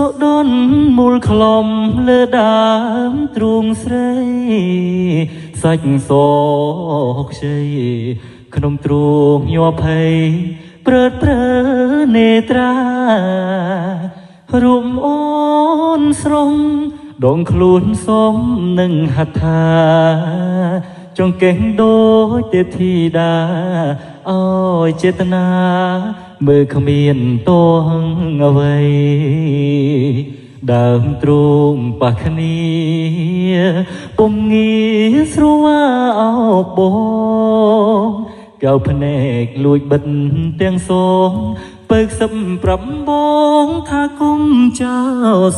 សុដនមូលខ្លំលើដើមទ្រូងស្រីសាច់សខ្ចីក្នុងទ្រូងញ័រភ័យព្រើតព្រើនេត្រារួមអូនស្រងដងខ្លួនសមនឹងហត្ថាចង្កេះដូចទេពធីតាអើយចេតនាមើលគ្មានទងអ្វីដើមទ្រូងប៉ះគ្នាពុំងាស្រួលអោបបងកៅភ្នែកលួចបិទទាំងសងពើសឹមប្រាប់បងថាគុំចោ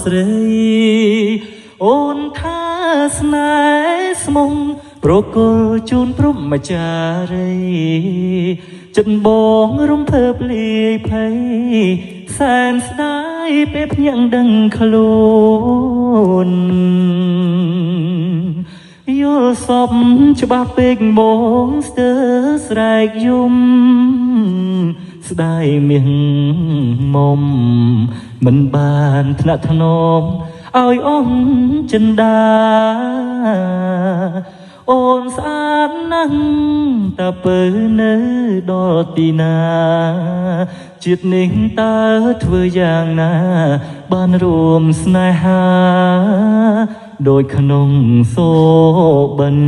ស្រីអូនថាស្នេហ៍ស្មុំប្រគល់ជូនព្រំចារីចិត្តបងរំភើបលាយភ័យសែនស្ដាយពេលភ្ញាំងដឹងខ្លួនយល់សពច្បាស់ពេកមកស្ទើរស្រែកយំស្ដាយមាសមុំមិនបានថ្នាក់ថ្នមឲ្យអូនចិន្តាអូនស្អាតណាស់តើពើនៅដល់ទីណាជាតិនេះតើធ្វើយ៉ាងណាបានរួមស្នេហាដូចក្នុងសូបិន